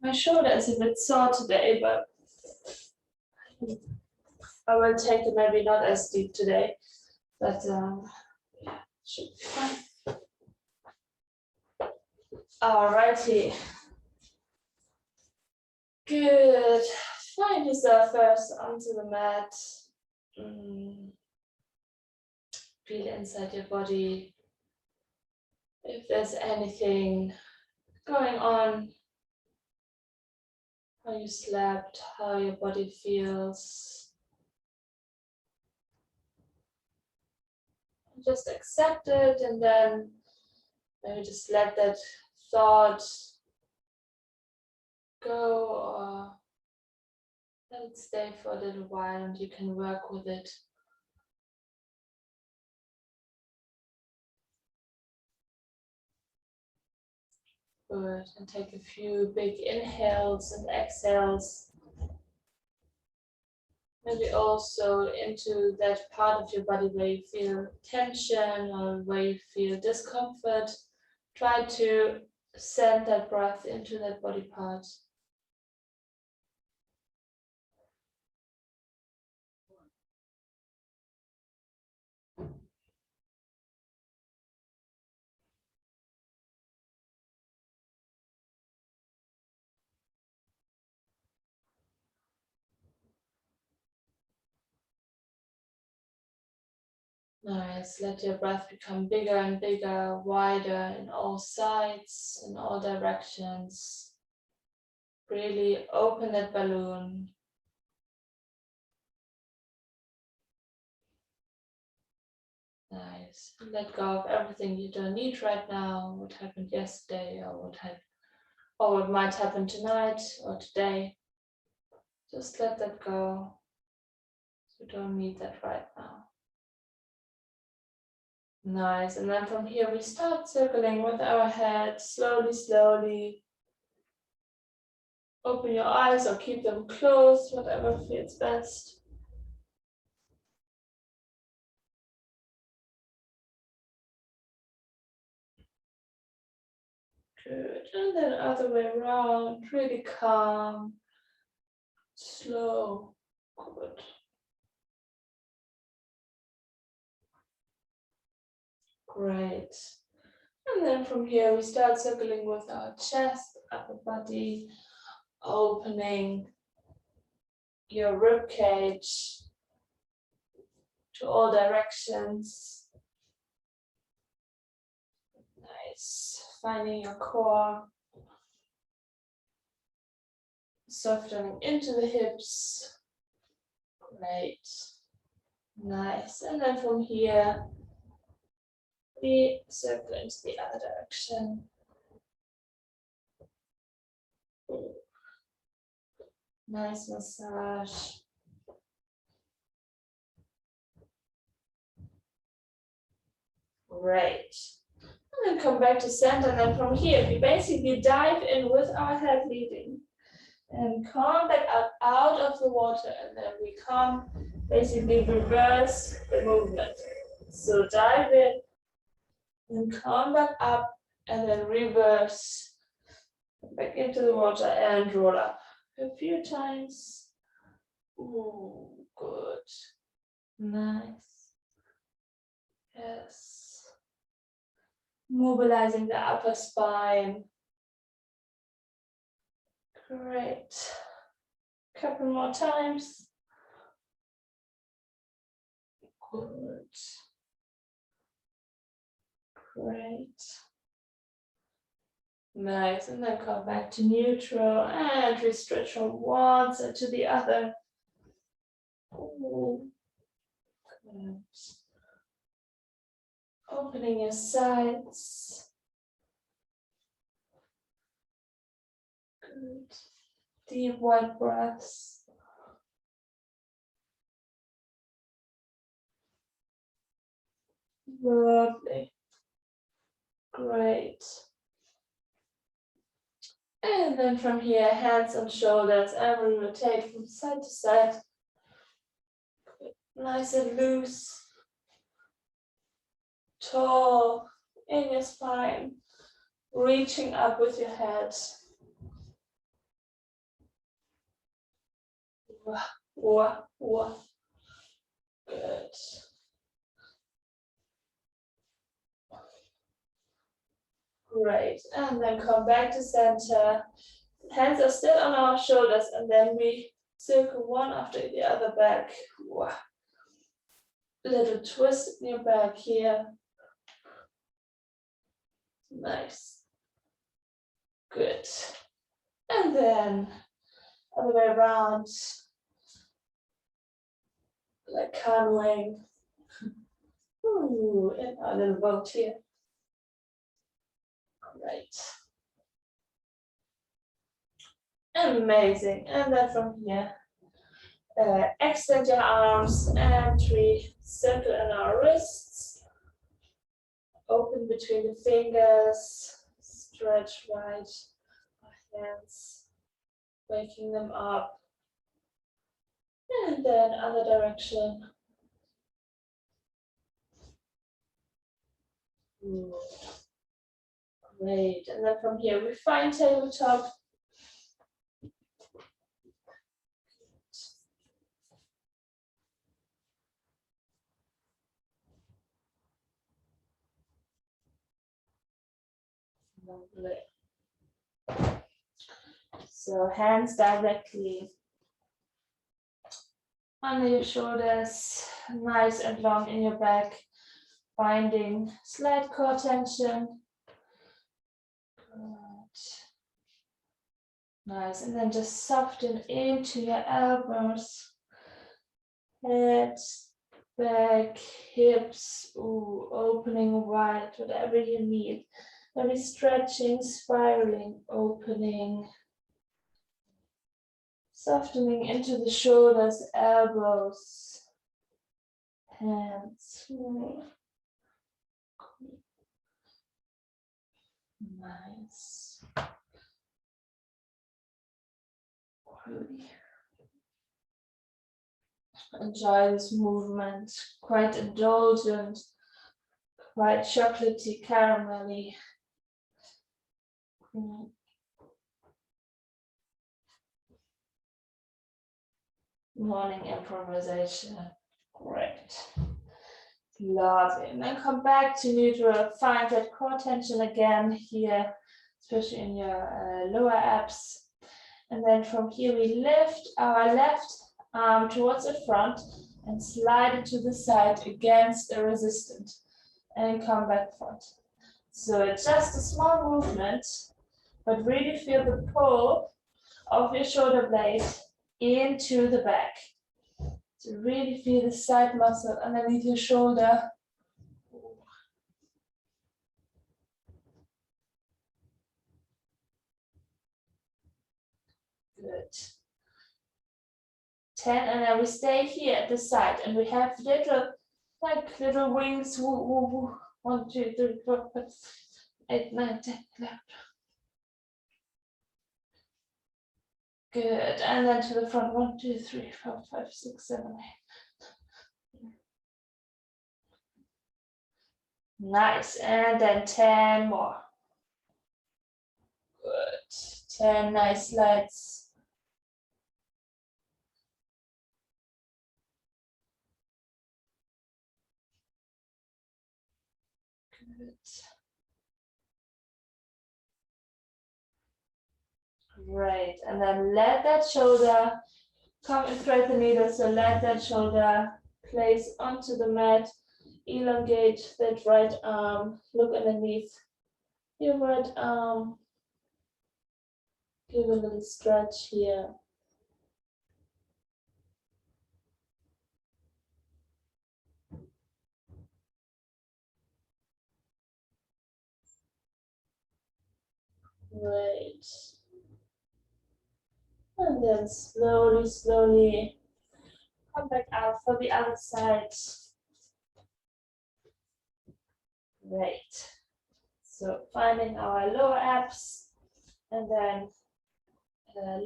My shoulder is a bit sore today, but I will take it maybe not as deep today, but yeah, should be fine. Alrighty. Good. Find yourself first onto the mat. Feel inside your body. If there's anything going on, how you slept, how your body feels. Just accept it and then maybe just let that thought go or let it stay for a little while and you can work with it. Good. And take a few big inhales and exhales. Maybe also into that part of your body where you feel tension or where you feel discomfort. Try to send that breath into that body part. Nice. Let your breath become bigger and bigger, wider in all sides, in all directions. Really open that balloon. Nice. Let go of everything you don't need right now, what happened yesterday or what might happen tonight or today. Just let that go. You don't need that right now. Nice. And then from here we start circling with our head, slowly, slowly. Open your eyes or keep them closed, whatever feels best. Good. And then other way around, really calm, slow. Good. Great. And then from here we start circling with our chest, upper body, opening your rib cage to all directions. Nice. Finding your core. Softening into the hips. Great. Nice. And then from here, we circle into the other direction. Nice massage. Great. And then come back to center. And then from here, we basically dive in with our head leading. And come back up out of the water. And then we come, basically reverse the movement. So dive in and come back up and then reverse back into the water and roll up a few times. Ooh, good. Nice. Yes. Mobilizing the upper spine. Great. Couple more times. Good. Great. Nice. And then come back to neutral and we stretch from one side to the other. Ooh. Good. Opening your sides. Good. Deep wide breaths. Lovely. Great. And then from here, hands on shoulders, and we rotate from side to side. Nice and loose. Tall in your spine. Reaching up with your head. Good. Great. And then come back to center. Hands are still on our shoulders, and then we circle one after the other back. Little twist in your back here. Nice. Good. And then other way around, like canoeing. Ooh, in our little boat here. Great. Amazing. And then from here, extend your arms and we circle in our wrists. Open between the fingers. Stretch wide our hands, waking them up. And then other direction. Ooh. Great. And then from here, we find tabletop. Lovely. So hands directly under your shoulders, nice and long in your back, finding slight core tension. Good. Nice, and then just soften into your elbows, head, back, hips, ooh, opening wide, whatever you need. Maybe stretching, spiraling, opening. Softening into the shoulders, elbows, hands. Nice. Enjoy this movement. Quite indulgent, quite chocolatey, caramelly. Morning improvisation. Great. Lovely. And then come back to neutral. Find that core tension again here, especially in your lower abs. And then from here, we lift our left arm towards the front and slide it to the side against a resistance and come back front. So it's just a small movement, but really feel the pull of your shoulder blade into the back. So really feel the side muscle underneath your shoulder. Good. 10, and then we stay here at the side, and we have little wings. 1, 2, 3, 4, 5, 8, 9, 10, 11. Good, and then to the front. 1, 2, 3, 4, 5, 6, 7, 8. Nice, and then 10 more. Good, 10 nice slides. Good. Great, and then let that shoulder come and thread the needle. So let that shoulder place onto the mat. Elongate that right arm. Look underneath your right arm. Give a little stretch here. Great. And then slowly, slowly come back out for the other side. Great. So finding our lower abs, and then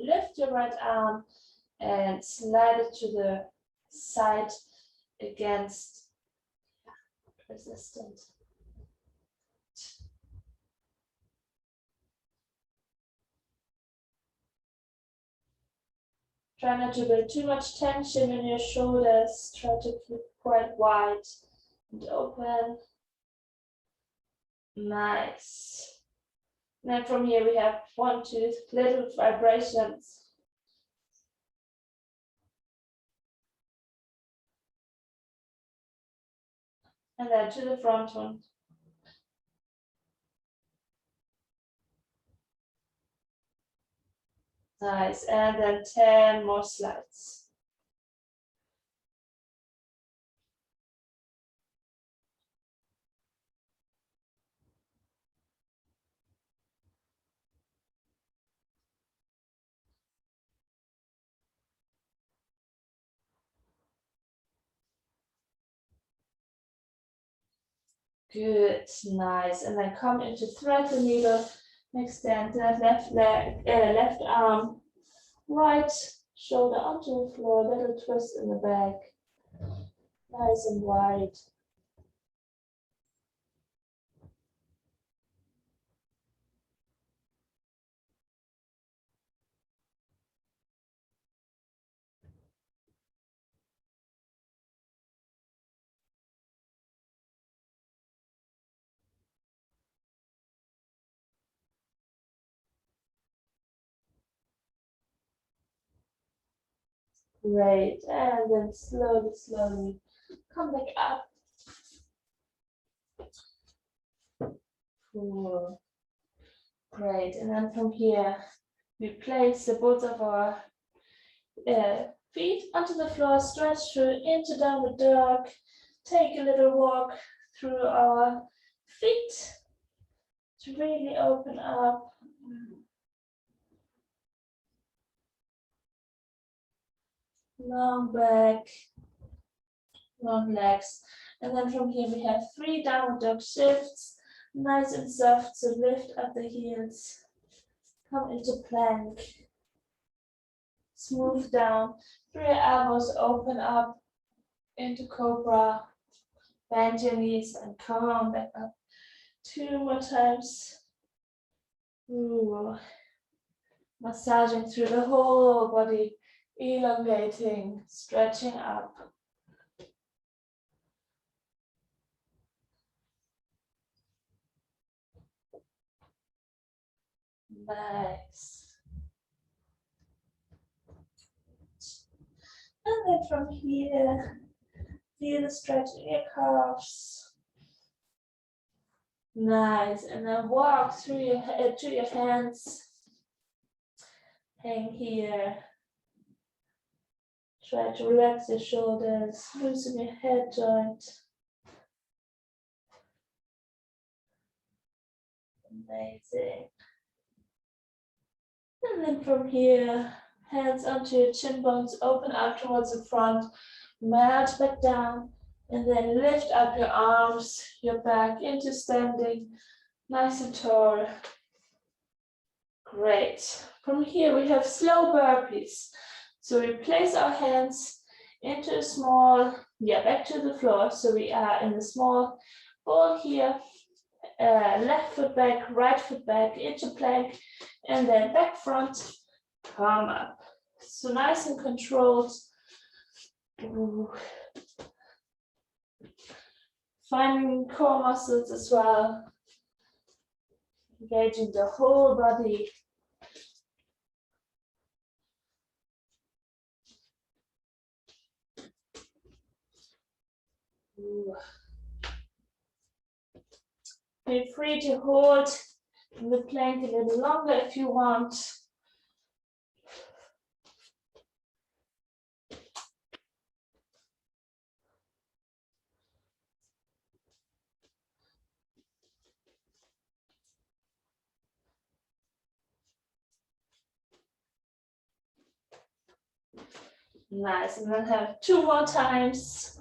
lift your right arm and slide it to the side against resistance. Try not to build too much tension in your shoulders. Try to keep quite wide and open. Nice. And then from here we have 1, 2 little vibrations. And then to the front one. Nice, and then 10 more slides. Good, nice. And then come into thread the needle, extend that left leg, left arm, right shoulder onto the floor, little twist in the back. Nice and wide. Great, and then slowly, slowly come back up. Cool. Great, and then from here, we place the both of our feet onto the floor, stretch through into downward dog. Take a little walk through our feet to really open up. Long back, long legs. And then from here we have 3 downward dog shifts, nice and soft, so lift up the heels, come into plank, smooth down, through your elbows, open up into cobra, bend your knees and come back up. 2 more times. Ooh. Massaging through the whole body, elongating, stretching up. Nice. And then from here, feel the stretch in your calves. Nice. And then walk through your head to your hands. Hang here. Try to relax your shoulders, loosen your head joint. Amazing. And then from here, hands onto your chin bones, open up towards the front, melt back down, and then lift up your arms, your back into standing, nice and tall. Great. From here, we have slow burpees. So we place our hands into a small, back to the floor. So we are in a small ball here. Left foot back, right foot back, into plank, and then back front, come up. So nice and controlled. Ooh. Finding core muscles as well. Engaging the whole body. Ooh. Feel free to hold the plank a little longer if you want. Nice, and then have 2 more times.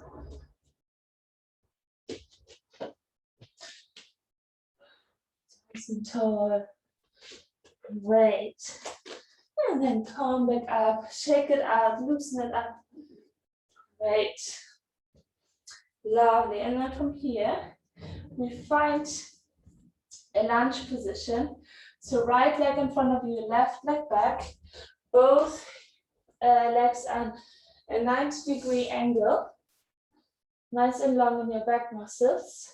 Nice and tall. Great. And then come back up, shake it out, loosen it up. Great. Lovely. And then from here, we find a lunge position. So right leg in front of you, left leg back. Both legs at a 90-degree angle. Nice and long in your back muscles.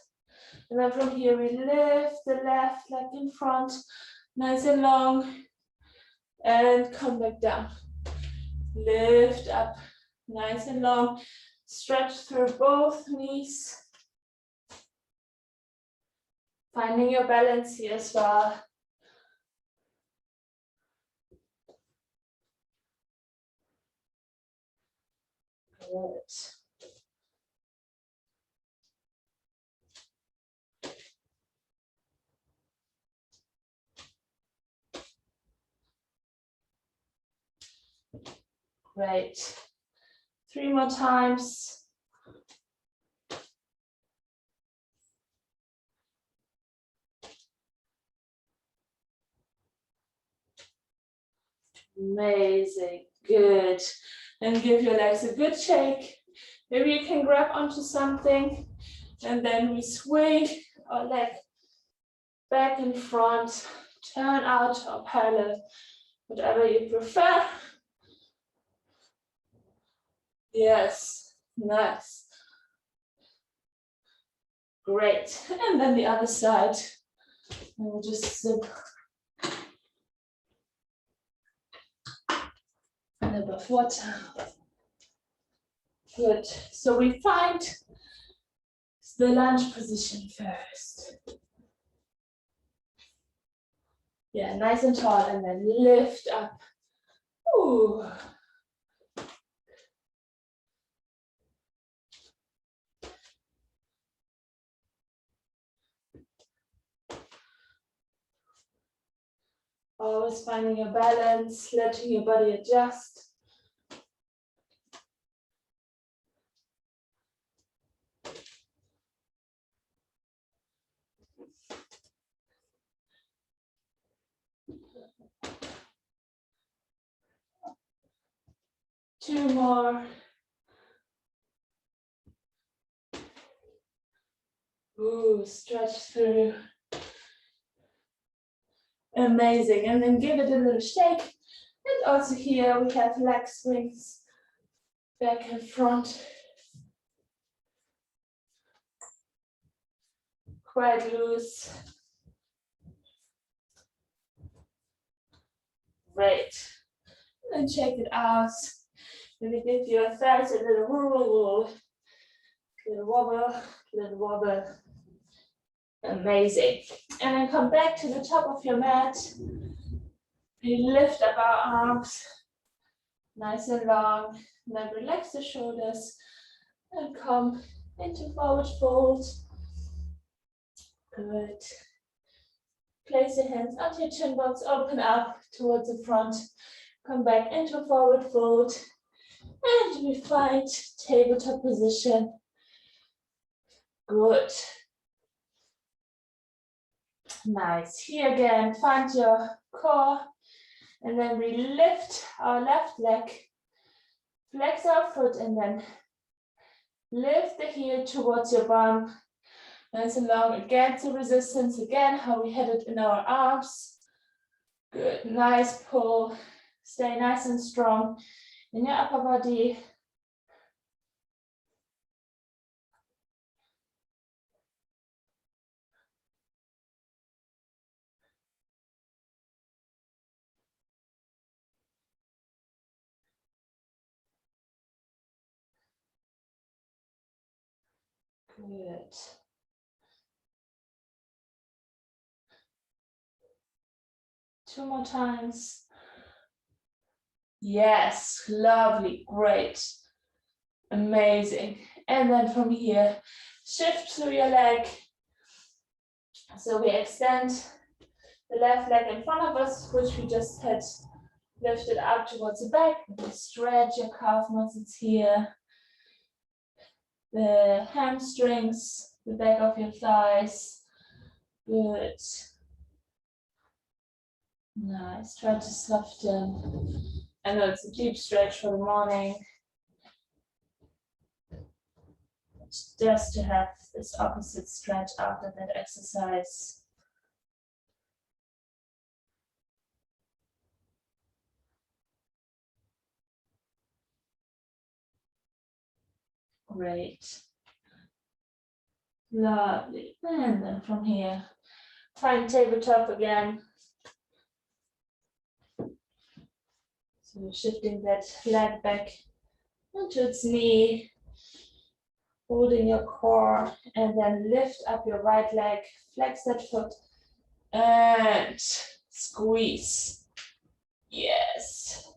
And then from here we lift the left leg in front, nice and long, and come back down. Lift up, nice and long. Stretch through both knees. Finding your balance here as well. Good. Great. 3 more times. Amazing. Good. And give your legs a good shake. Maybe you can grab onto something and then we swing our leg back in front, turn out or parallel, whatever you prefer. Yes, nice. Great. And then the other side. And we'll just sip a little bit of water. Good. So we find the lunge position first. Yeah, nice and tall, and then lift up. Ooh. Always finding your balance, letting your body adjust. Two more. Ooh, stretch through. Amazing. And then give it a little shake. And also here we have leg swings back and front. Quite loose. Great. And check it out. Maybe give your thighs a little wobble, little wobble. Amazing. And then come back to the top of your mat. We lift up our arms, nice and long. And then relax the shoulders and come into forward fold. Good. Place your hands onto your chin box, open up towards the front. Come back into forward fold. And we find tabletop position. Good. Nice. Here again, find your core. And then we lift our left leg, flex our foot, and then lift the heel towards your bum. Nice and long against the resistance. Again, how we had it in our arms. Good. Nice pull. Stay nice and strong in your upper body. Good. Two more times. Yes, lovely, great, amazing. And then from here, shift through your leg. So we extend the left leg in front of us, which we just had lifted up towards the back. Stretch your calf muscles here. The hamstrings, the back of your thighs. Good. Nice. Try to soften. I know it's a deep stretch for the morning. Just to have this opposite stretch after that exercise. Great. Lovely. And then from here, find tabletop again. So shifting that leg back into its knee, holding your core, and then lift up your right leg, flex that foot, and squeeze. Yes.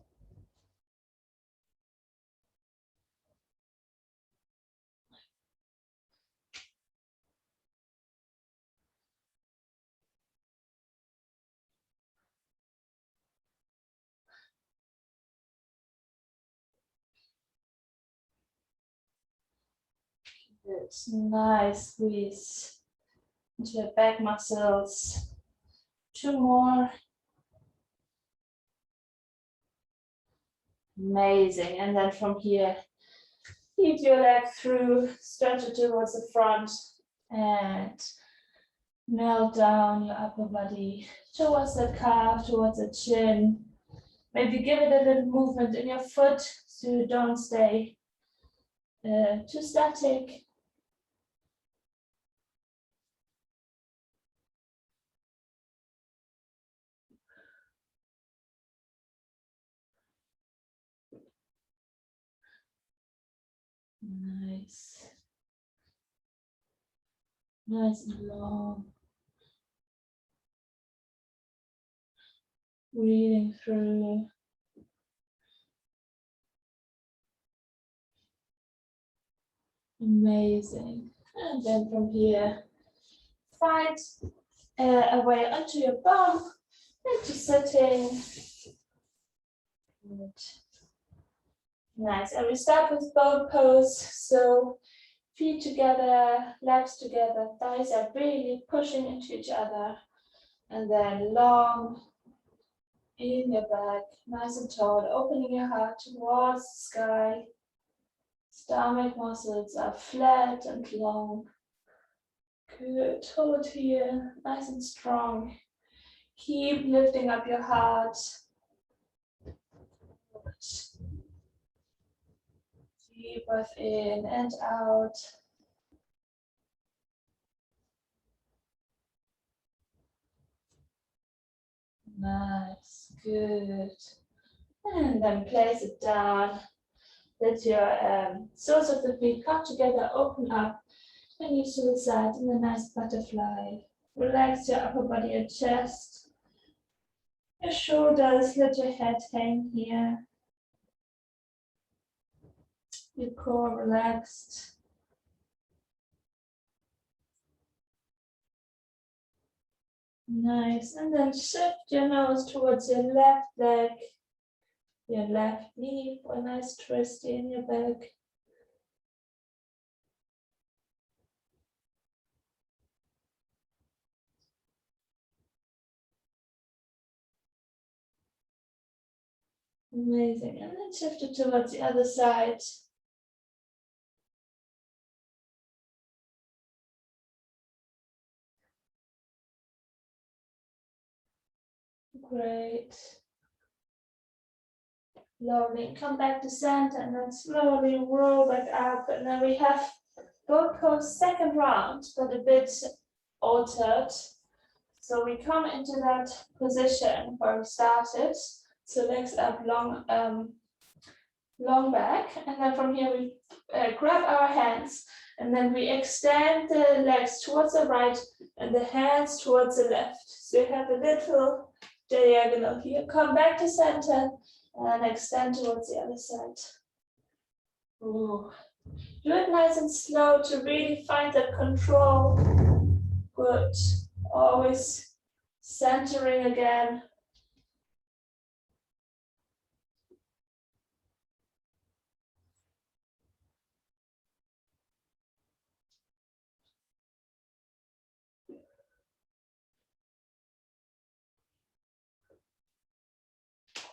Good. Nice squeeze into your back muscles. 2 more. Amazing. And then from here, feed your leg through, stretch it towards the front, and melt down your upper body towards the calf, towards the chin. Maybe give it a little movement in your foot so you don't stay too static. Nice. Nice and long. Breathing through. Amazing. And then from here, find a way onto your bum, into sitting. Good. Nice. And we start with boat pose. So feet together, legs together, thighs are really pushing into each other. And then long in your back, nice and tall, opening your heart towards the sky. Stomach muscles are flat and long. Good. Hold here, nice and strong. Keep lifting up your heart. Deep breath in and out. Nice, good. And then place it down. Let your soles of the feet come together, open up, and you suicide in a nice butterfly. Relax your upper body and chest. Your shoulders, let your head hang here. Your core relaxed. Nice. And then shift your nose towards your left leg, your left knee for a nice twist in your back. Amazing. And then shift it towards the other side. Great. Lovely. Come back to center and then slowly roll back up. And then we have boat pose second round, but a bit altered. So we come into that position where we started. So legs up long, long back. And then from here we grab our hands and then we extend the legs towards the right and the hands towards the left. So you have a little diagonal here. Come back to center and extend towards the other side. Ooh. Do it nice and slow to really find that control. Good. Always centering again.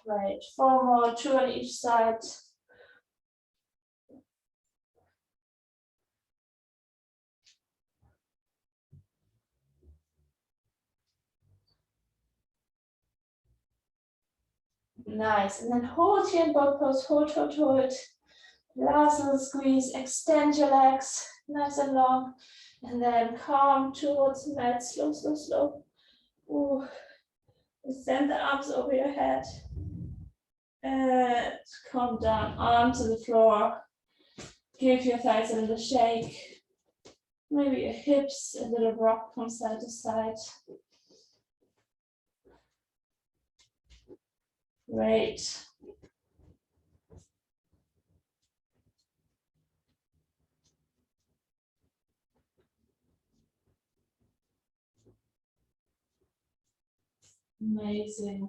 Right, 4 more, 2 on each side. Nice, and then hold here in boat pose, hold. Last little squeeze, extend your legs, nice and long, and then calm towards the mat, slow, slow, slow. Ooh. Extend the arms over your head, and calm down onto the floor. Give your thighs a little shake. Maybe your hips, a little rock from side to side. Great. Amazing.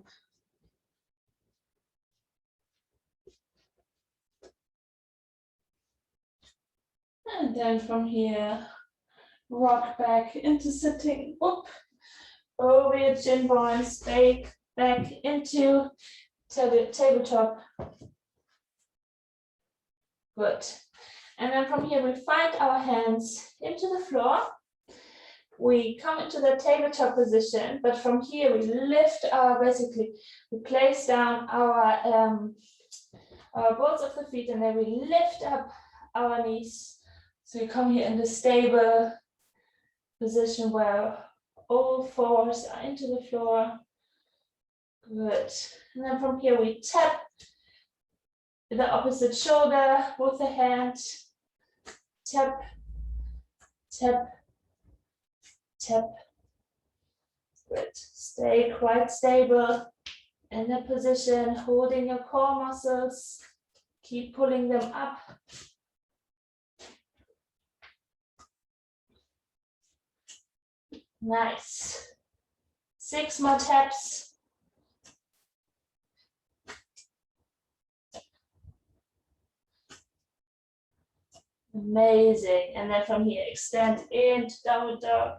And then from here, rock back into sitting. Oop. Over your chin bones, back into tabletop. Good. And then from here, we find our hands into the floor. We come into the tabletop position, but from here we lift we place down our balls of the feet, and then we lift up our knees. So we come here in the stable position where all fours are into the floor. Good. And then from here we tap the opposite shoulder with the hand. Tap, tap, tap. Good. Stay quite stable in the position, holding your core muscles. Keep pulling them up. Nice. 6 more taps. Amazing. And then from here, extend into downward dog.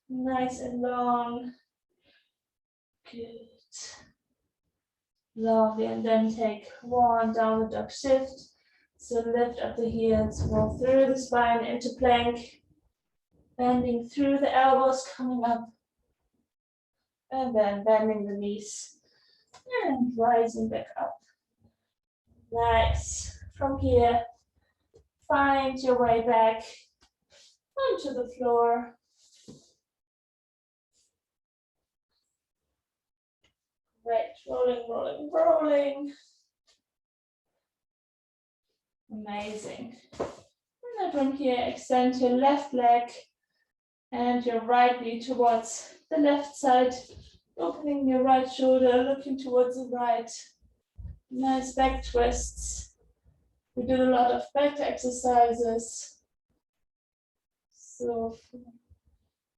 Nice and long. Good. Lovely. And then take 1 downward dog shift. So lift up the heels, roll through the spine into plank. Bending through the elbows, coming up. And then bending the knees. And rising back up. Nice. From here, find your way back onto the floor. Great. Rolling, rolling, rolling. Amazing. And then from here, extend your left leg and your right knee towards the left side, opening your right shoulder, looking towards the right. Nice back twists. We did a lot of back exercises, so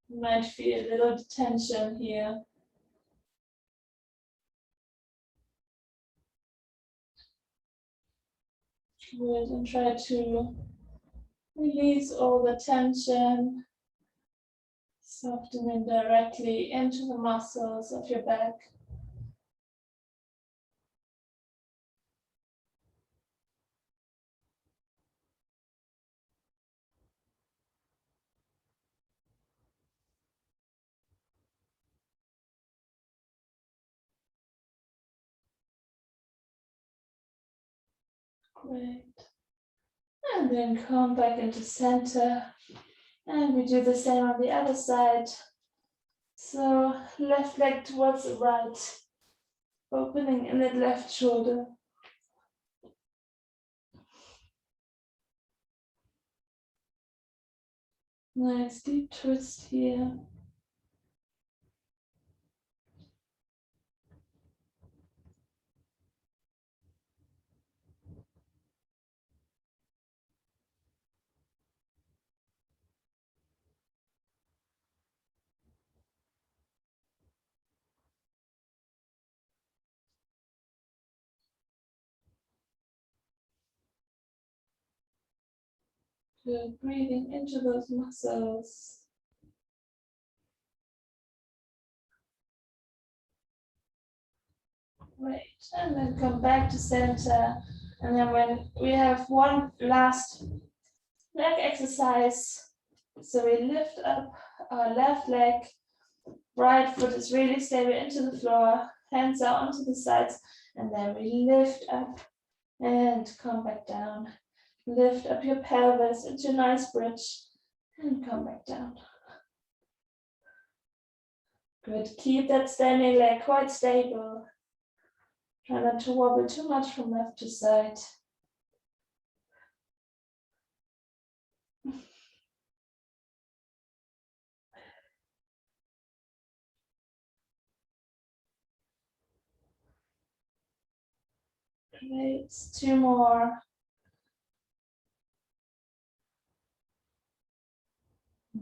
you might feel a little tension here. Good, and try to release all the tension, softening directly into the muscles of your back. Great. And then come back into center. And we do the same on the other side. So left leg towards the right, opening in that left shoulder. Nice deep twist here. Good, breathing into those muscles. Great, and then come back to center. And then when we have one last leg exercise, so we lift up our left leg, right foot is really stable into the floor, hands are onto the sides, and then we lift up and come back down. Lift up your pelvis into a nice bridge and come back down. Good, keep that standing leg quite stable. Try not to wobble too much from left to side. Great, 2 more.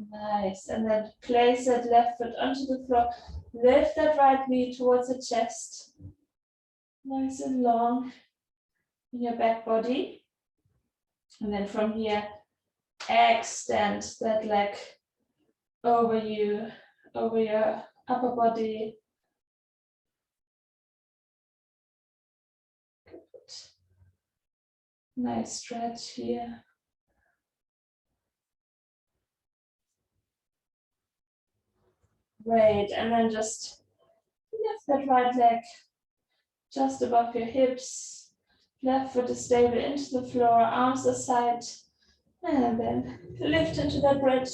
Nice, and then place that left foot onto the floor. Lift that right knee towards the chest. Nice and long in your back body. And then from here, extend that leg over you, over your upper body. Good. Nice stretch here. Great, and then just lift that right leg just above your hips. Left foot is stable into the floor, arms aside, and then lift into that bridge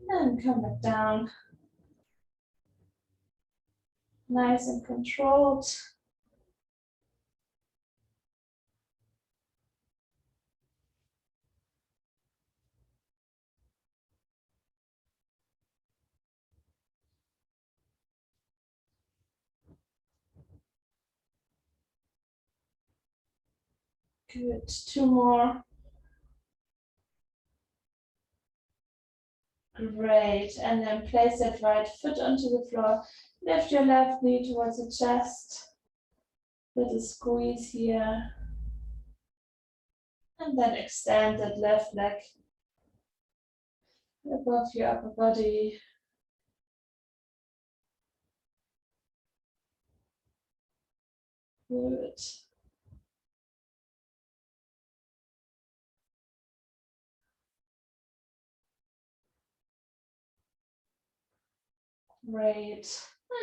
and come back down. Nice and controlled. Good, 2 more. Great, and then place that right foot onto the floor. Lift your left knee towards the chest. Little squeeze here. And then extend that left leg above your upper body. Good. Great.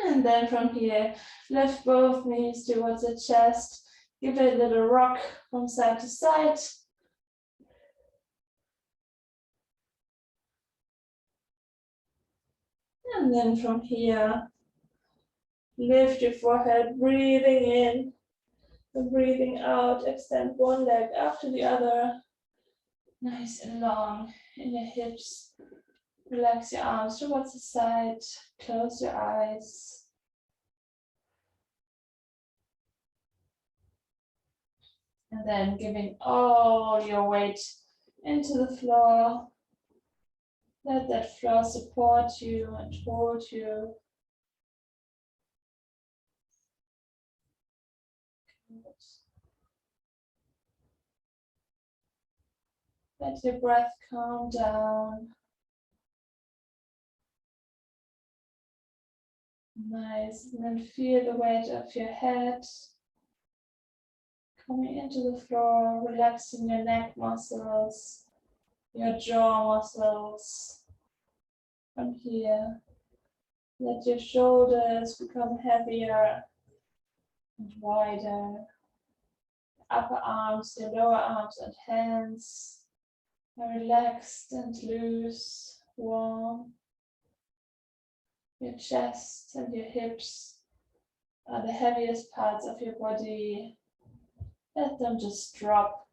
And then from here, lift both knees towards the chest. Give it a little rock from side to side. And then from here, lift your forehead, breathing in and breathing out. Extend one leg after the other. Nice and long in your hips. Relax your arms towards the side. Close your eyes. And then giving all your weight into the floor. Let that floor support you and hold you. Let your breath calm down. Nice. And then feel the weight of your head coming into the floor, relaxing your neck muscles, your jaw muscles. From here, let your shoulders become heavier and wider. Upper arms, your lower arms and hands are relaxed and loose, warm. Your chest and your hips are the heaviest parts of your body. Let them just drop.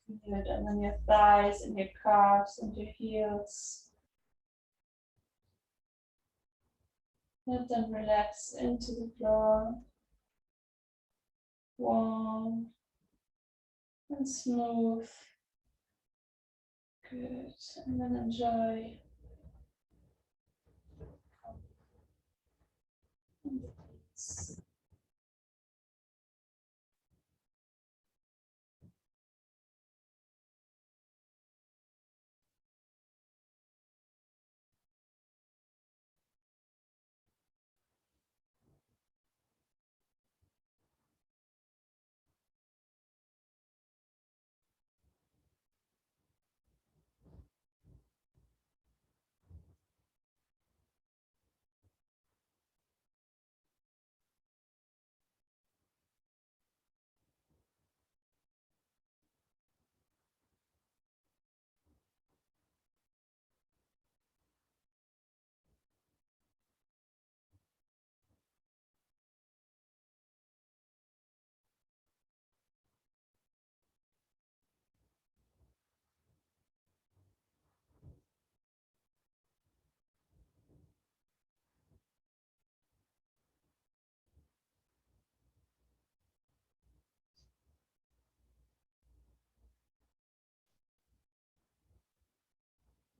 Good. And then your thighs and your calves and your heels. Let them relax into the floor. Warm and smooth. Good. And then enjoy.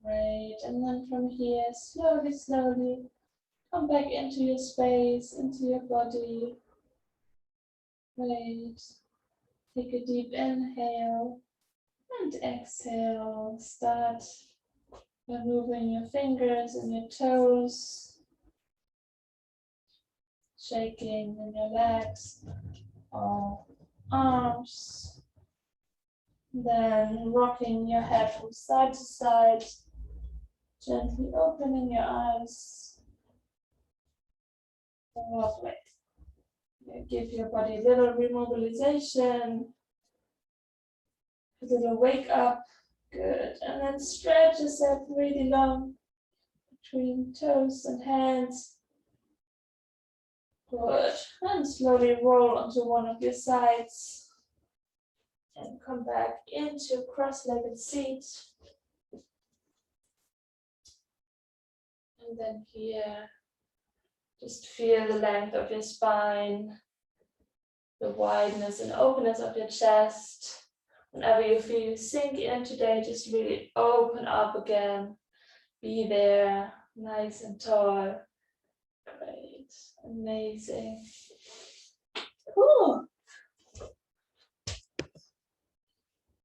Great. And then from here, slowly, slowly, come back into your space, into your body. Great. Take a deep inhale and exhale. Start by moving your fingers and your toes, shaking in your legs or arms. Then rocking your head from side to side, gently opening your eyes. Lovely. Give your body a little remobilization, a little wake up. Good. And then stretch yourself really long between toes and hands. Good. And slowly roll onto one of your sides. And come back into cross-legged seat. And then here, just feel the length of your spine, the wideness and openness of your chest. Whenever you feel you sink in today, just really open up again. Be there, nice and tall. Great, amazing.